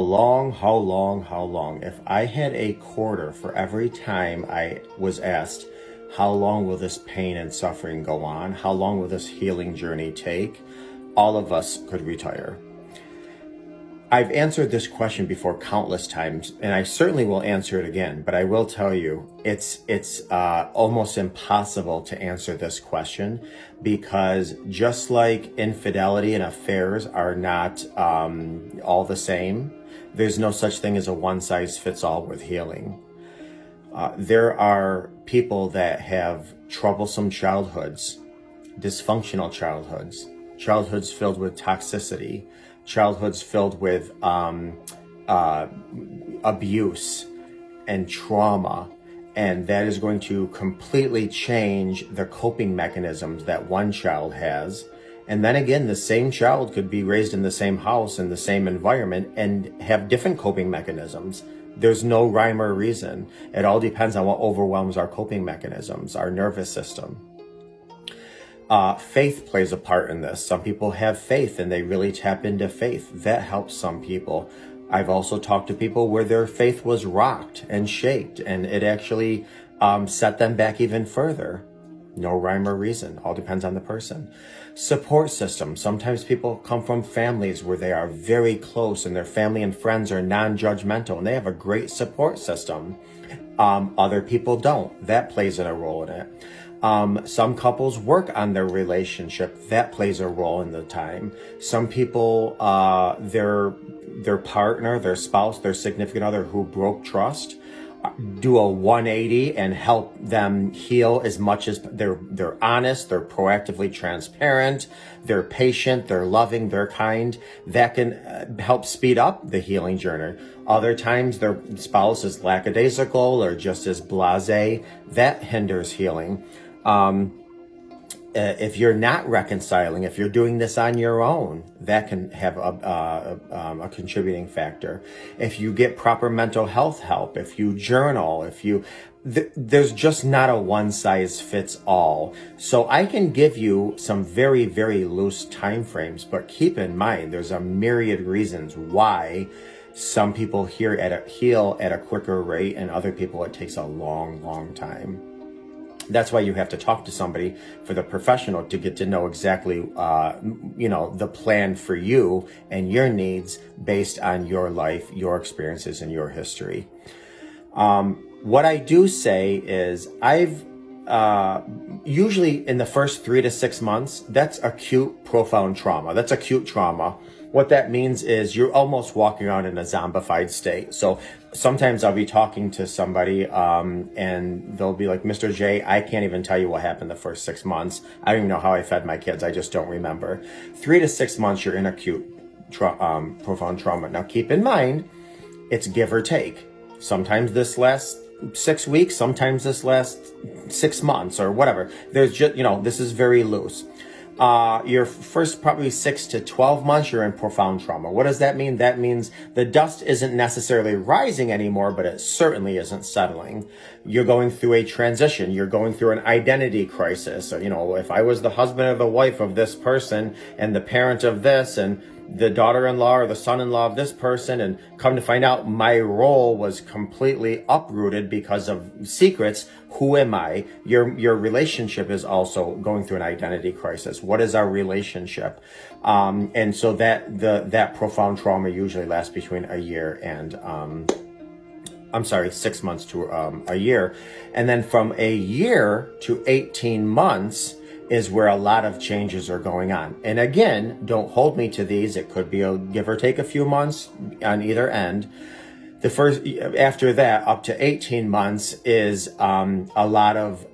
how long? If I had a quarter for every time I was asked, how long will this pain and suffering go on? How long will this healing journey take? All of us could retire. I've answered this question before countless times, and I certainly will answer it again, but I will tell you, it's almost impossible to answer this question, because just like infidelity and affairs are not all the same, there's no such thing as a one-size-fits-all with healing. There are people that have troublesome childhoods, dysfunctional childhoods filled with toxicity, childhoods filled with abuse and trauma, and that is going to completely change the coping mechanisms that one child has. And then again, the same child could be raised in the same house, in the same environment, and have different coping mechanisms. There's no rhyme or reason. It all depends on what overwhelms our coping mechanisms, our nervous system. Faith plays a part in this. Some people have faith and they really tap into faith. That helps some people. I've also talked to people where their faith was rocked and shaked, and it actually set them back even further. No rhyme or reason. All depends on the person. Support system. Sometimes people come from families where they are very close and their family and friends are non-judgmental and they have a great support system. Other people don't. That plays a role in it. Some couples work on their relationship. That plays a role in the time. Some people, their partner, their spouse, their significant other who broke trust, do a 180 and help them heal as much as they're honest, they're proactively transparent, they're patient, they're loving, they're kind. That can help speed up the healing journey. Other times their spouse is lackadaisical or just as blasé. That hinders healing. If you're not reconciling, if you're doing this on your own, that can have a contributing factor. If you get proper mental health help, if you journal, there's just not a one size fits all. So I can give you some very, very loose time frames, but keep in mind, there's a myriad reasons why some people heal at a quicker rate and other people it takes a long, long time. That's why you have to talk to somebody, for the professional, to get to know exactly, the plan for you and your needs based on your life, your experiences, and your history. What I do say is I've usually in the first 3 to 6 months, that's acute, profound trauma. That's acute trauma. What that means is you're almost walking around in a zombified state. So sometimes I'll be talking to somebody and they'll be like, Mr. J, I can't even tell you what happened the first 6 months. I don't even know how I fed my kids. I just don't remember. 3 to 6 months, you're in acute profound trauma. Now keep in mind, it's give or take. Sometimes this lasts 6 weeks, sometimes this lasts 6 months or whatever. There's just, this is very loose. Your first probably 6 to 12 months, you're in profound trauma. What does that mean? That means the dust isn't necessarily rising anymore, but it certainly isn't settling. You're going through a transition. You're going through an identity crisis. So, if I was the husband or the wife of this person and the parent of this and the daughter-in-law or the son-in-law of this person, and come to find out my role was completely uprooted because of secrets. Who am I? Your relationship is also going through an identity crisis. What is our relationship? And so that profound trauma usually lasts between a year and 6 months to a year. And then from a year to 18 months is where a lot of changes are going on. And again, don't hold me to these. It could be give or take a few months on either end. After that, up to 18 months is a lot of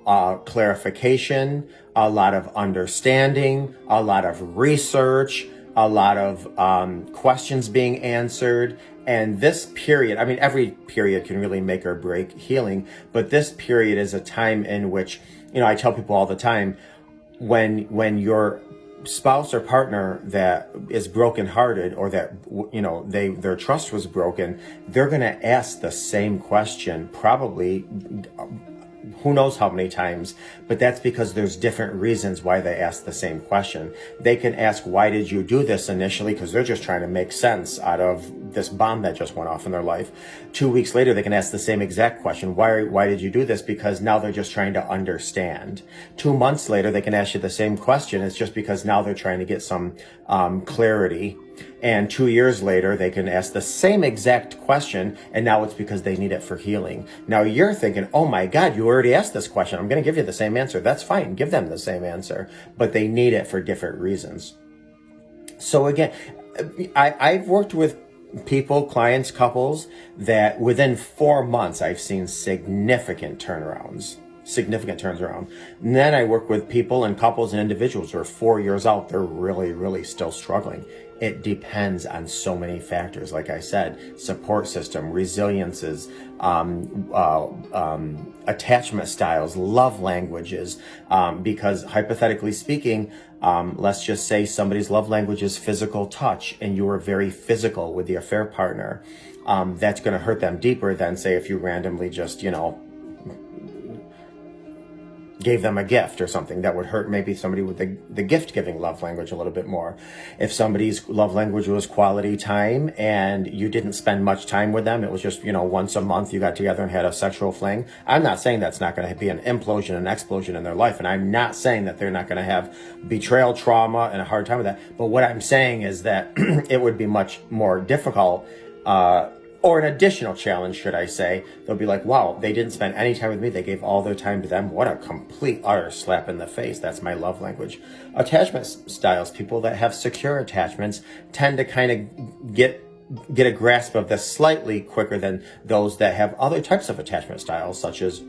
clarification, a lot of understanding, a lot of research, a lot of questions being answered. And this period, every period can really make or break healing, but this period is a time in which, I tell people all the time, when your spouse or partner that is brokenhearted, or that their trust was broken, they're going to ask the same question probably who knows how many times, but that's because there's different reasons why they ask the same question. They can ask, why did you do this initially? Because they're just trying to make sense out of this bomb that just went off in their life. 2 weeks later, they can ask the same exact question. Why did you do this? Because now they're just trying to understand. 2 months later, they can ask you the same question. It's just because now they're trying to get some clarity. And 2 years later, they can ask the same exact question, and now it's because they need it for healing. Now you're thinking, oh my God, you already asked this question. I'm going to give you the same answer. That's fine. Give them the same answer. But they need it for different reasons. So again, I've worked with people, clients, couples that within 4 months, I've seen significant turnarounds. And then I work with people and couples and individuals who are 4 years out. They're really, really still struggling. It depends on so many factors. Like I said, support system, resiliences, attachment styles, love languages, because hypothetically speaking, let's just say somebody's love language is physical touch and you are very physical with the affair partner. That's going to hurt them deeper than, say, if you randomly just, gave them a gift or something. That would hurt maybe somebody with the gift-giving love language a little bit more. If somebody's love language was quality time and you didn't spend much time with them, it was just, once a month you got together and had a sexual fling. I'm not saying that's not going to be an implosion, an explosion in their life. And I'm not saying that they're not going to have betrayal, trauma, and a hard time with that. But what I'm saying is that it would be much more difficult, or an additional challenge, should I say. They'll be like, wow, they didn't spend any time with me. They gave all their time to them. What a complete, utter slap in the face. That's my love language. Attachment styles, people that have secure attachments tend to kind of get a grasp of this slightly quicker than those that have other types of attachment styles, such as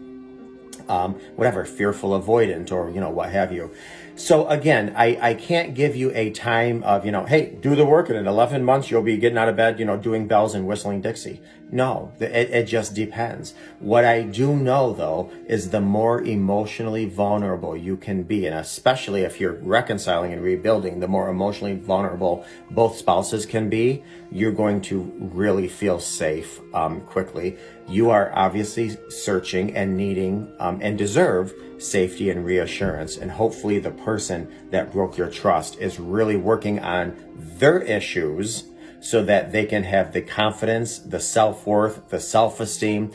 fearful avoidant or, what have you. So again, I can't give you a time of, hey, do the work and in 11 months you'll be getting out of bed, doing bells and whistling Dixie. No, it just depends. What I do know though, is the more emotionally vulnerable you can be, and especially if you're reconciling and rebuilding, the more emotionally vulnerable both spouses can be, you're going to really feel safe, quickly. You are obviously searching and needing, and deserve safety and reassurance. And hopefully the person that broke your trust is really working on their issues so that they can have the confidence, the self-worth, the self-esteem,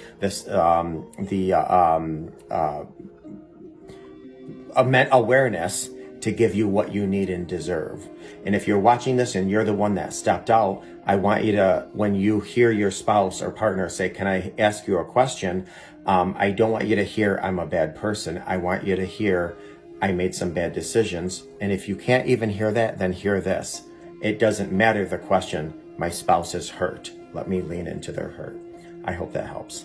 awareness to give you what you need and deserve. And if you're watching this and you're the one that stepped out, I want you to, when you hear your spouse or partner say, can I ask you a question? I don't want you to hear, I'm a bad person. I want you to hear, I made some bad decisions. And if you can't even hear that, then hear this. It doesn't matter the question. My spouse is hurt. Let me lean into their hurt. I hope that helps.